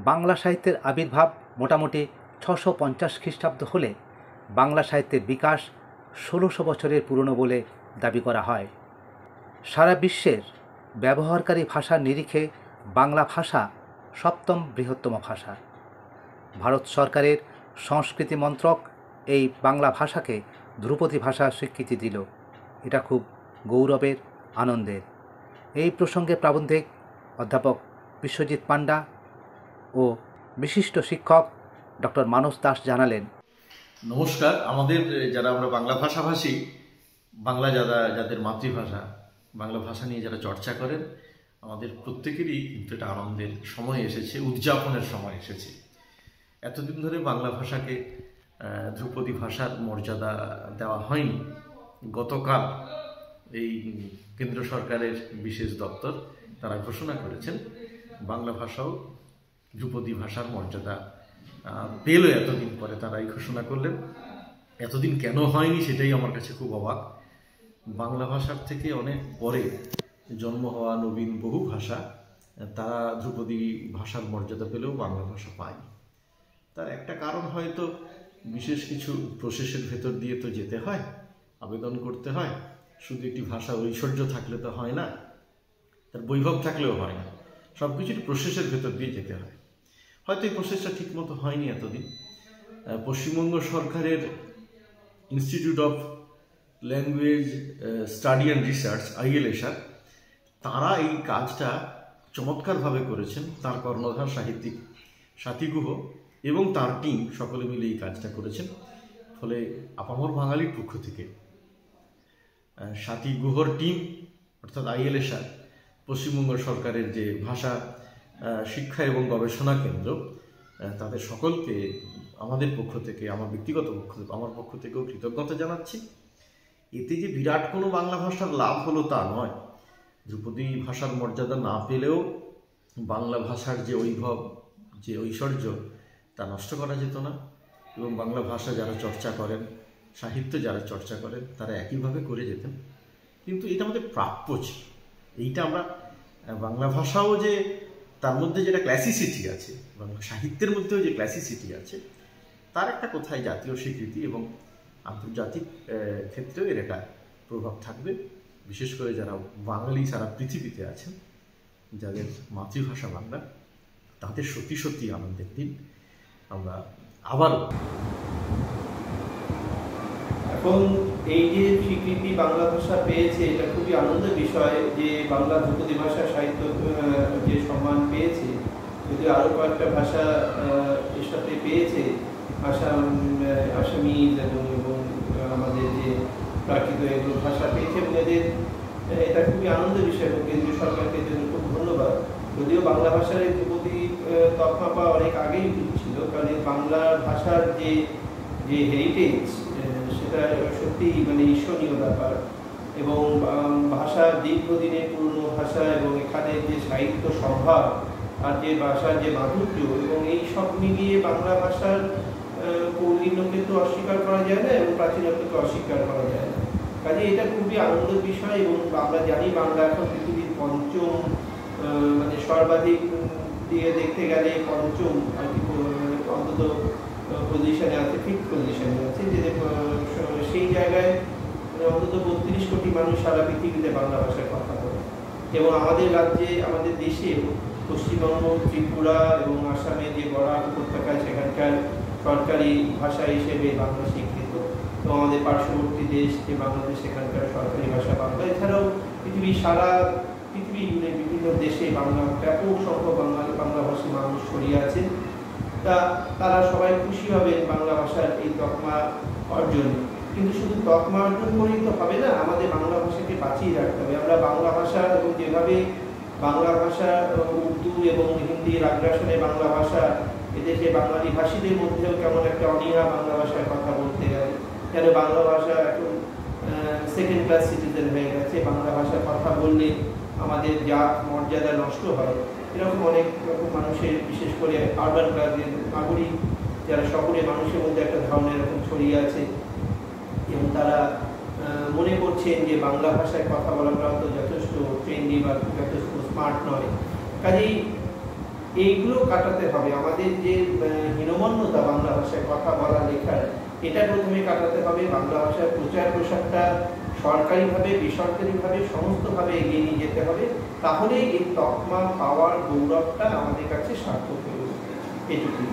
বাংলা সাহিত্যের আবির্ভাব মোটামুটি 650 খ্রিস্টাব্দ হলে বাংলা সাহিত্যের বিকাশ 1600 বছরের পুরনো বলে দাবি করা হয়। সারা বিশ্বের ব্যবহারকারী ভাষার নিরিখে বাংলা ভাষা সপ্তম বৃহত্তম ভাষা। ভারত সরকারের সংস্কৃতি মন্ত্রক এই বাংলা ভাষাকে ধ্রুপদী ভাষা স্বীকৃতি দিল। এটা খুব গৌরবের, আনন্দের। এই প্রসঙ্গে প্রাবন্ধিক অধ্যাপক বিশ্বজিৎ পাণ্ডা ও বিশিষ্ট শিক্ষক ডক্টর মানস দাস জানালেন, নমস্কার। আমাদের যারা আমরা বাংলা ভাষাভাষী, বাংলা যাদের মাতৃভাষা, বাংলা ভাষা নিয়ে যারা চর্চা করেন, আমাদের প্রত্যেকেরই কিন্তু এটা আনন্দের সময় এসেছে, উদযাপনের সময় এসেছে। এতদিন ধরে বাংলা ভাষাকে ধ্রুপদী ভাষার মর্যাদা দেওয়া হয়নি। গতকাল এই কেন্দ্র সরকারের বিশেষ দপ্তর তারা ঘোষণা করেছেন বাংলা ভাষাও ধ্রুপদী ভাষার মর্যাদা পেল। এতদিন পরে তারা এই ঘোষণা করলেন। এতদিন কেন হয়নি সেটাই আমার কাছে খুব অবাক। বাংলা ভাষার থেকে অনেক পরে জন্ম হওয়া নবীন বহু ভাষা তারা ধ্রুপদী ভাষার মর্যাদা পেলেও বাংলা ভাষা পায়নি। তার একটা কারণ হয়তো বিশেষ কিছু প্রসেসের ভেতর দিয়ে তো যেতে হয়, আবেদন করতে হয়। শুধু একটি ভাষা ঐশ্বর্য থাকলে তো হয় না, তার বৈভব থাকলেও হয় না, সব কিছুর প্রসেসের ভেতর দিয়ে যেতে হয়। হয়তো এই প্রসেসটা ঠিকমতো হয়নি এতদিন। পশ্চিমবঙ্গ সরকারের institute of language study and research ILSR তারা এই কাজটা চমৎকারভাবে করেছেন। তার কর্ণধার সাহিত্যিক স্বাতী গুহ এবং তার টিম সকলে মিলে এই কাজটা করেছেন। ফলে আপামর বাঙালির পক্ষ থেকে স্বাতী গুহর টিম অর্থাৎ ILSR, পশ্চিমবঙ্গ সরকারের যে ভাষা শিক্ষা এবং গবেষণা কেন্দ্র, তাদের সকলকে আমাদের পক্ষ থেকে, আমার ব্যক্তিগত আমার পক্ষ থেকেও কৃতজ্ঞতা জানাচ্ছি। এতে যে বিরাট কোনো বাংলা ভাষার লাভ হলো তা নয়। ধ্রুপদী ভাষার মর্যাদা না পেলেও বাংলা ভাষার যে বৈভব, যে ঐশ্বর্য, তা নষ্ট করা যেত না। এবং বাংলা ভাষা যারা চর্চা করেন, সাহিত্য যারা চর্চা করেন, তারা একইভাবে করে যেতেন। কিন্তু এটা আমাদের প্রাপ্য ছিল। এইটা আমরা বাংলা ভাষাও যে তার মধ্যে যেটা ক্লাসিসিটি আছে, বাংলা সাহিত্যের মধ্যেও যে ক্লাসিসিটি আছে, তার একটা কোথায় জাতীয় স্বীকৃতি এবং আন্তর্জাতিক ক্ষেত্রেও এর একটা প্রভাব থাকবে। বিশেষ করে যারা বাঙালি সারা পৃথিবীতে আছেন, যাদের মাতৃভাষা বাংলা, তাদের সত্যি সত্যি আনন্দের দিন। আমরা আবারও এখন এই যে স্বীকৃতি বাংলা ভাষা পেয়েছে, এটা খুবই আনন্দের বিষয় যে বাংলা ধ্রুপদী ভাষা সাহিত্য যে সম্মান পেয়েছে। যদি আরও কয়েকটা ভাষা এর সাথে পেয়েছে, আসামিজ এবং আমাদের যে প্রাকৃত এগুলো ভাষা পেয়েছে, এবং এটা খুবই আনন্দের বিষয় এবং কেন্দ্রীয় সরকারকে জন্য খুব ধন্যবাদ। যদিও বাংলা ভাষার এই ধ্রুপদী তকমা পাওয়া অনেক আগেই ছিল, কারণ বাংলা ভাষার যে হেরিটেজ, সেটা সত্যি মানে ঈর্ষণীয় ব্যাপার। এবং ভাষা দীর্ঘদিনের পুরনো ভাষা, এবং এখানে যে সাহিত্য সম্ভার আর যে ভাষার যে মাধুর্য, এবং এই সব মিলিয়ে বাংলা ভাষার কৌলিন্যকে তো অস্বীকার করা যায় না এবং প্রাচীনত্বকে তো অস্বীকার করা যায় না। কাজে এটা খুবই আনন্দের বিষয়। এবং আমরা জানি বাংলা এখন পৃথিবীর পঞ্চম, মানে সর্বাধিক দিয়ে দেখতে গেলে পঞ্চম আর কি, অন্তত পজিশনে আছে, ফিফথ পজিশনে আছে। যে সেই জায়গায় অন্তত 32 কোটি মানুষ সারা পৃথিবীতে বাংলা ভাষায় কথা বলে। এবং আমাদের রাজ্যে, আমাদের দেশে পশ্চিমবঙ্গ, ত্রিপুরা এবং আসামে যে বরাক উপত্যকায় সেখানকার সরকারি ভাষা হিসেবে বাংলা স্বীকৃত। তো আমাদের পার্শ্ববর্তী দেশ যে বাংলাদেশ, সেখানকার সরকারি ভাষা বাংলা। এছাড়াও সারা পৃথিবী জুড়ে বিভিন্ন দেশে বাংলা, ব্যাপক সংখ্যক বাংলাভাষী মানুষ ছড়িয়ে আছে। তারা সবাই খুশি হবেন বাংলা ভাষার এই তকমা অর্জনে। কিন্তু শুধু তকমা অর্জন করেই তো হবে না, আমাদের বাংলা ভাষাকে বাঁচিয়ে রাখতে হবে। আমরা বাংলা ভাষা, এবং যেভাবে বাংলা ভাষা উর্দু এবং হিন্দির আগ্রাসনে বাংলা ভাষা এদেশে বাঙালি ভাষীদের মধ্যেও কেমন একটা অনীহা বাংলা ভাষায় কথা বলতে গেলে, যেন বাংলা ভাষা এখন সেকেন্ড ক্লাস সিটিজেন হয়ে গেছে। বাংলা ভাষায় কথা বললে আমাদের জাত মর্যাদা নষ্ট হয়, এরকম অনেক রকম মানুষের, বিশেষ করে আরবান ক্লাসের নাগরিক যারা শহরে মানুষের মধ্যে একটা ধারণা এরকম ছড়িয়ে আছে। এবং তারা মনে করছেন যে বাংলা ভাষায় কথা বলাটা তো যথেষ্ট ট্রেন্ডি বা যথেষ্ট স্মার্ট নয়। কাজেই এইগুলো কাটাতে হবে। আমাদের যে হীনমন্যতা বাংলা ভাষায় কথা বলা লেখার, এটা প্রথমে কাটাতে হবে। বাংলা ভাষার প্রচার প্রসারটা সরকারিভাবে বেসরকারিভাবে সমস্তভাবে এগিয়ে নিয়ে যেতে হবে, তাহলে এই তকমা পাওয়ার গৌরবটা আমাদের কাছে সার্থক হয়ে উঠবে। এটুকুই।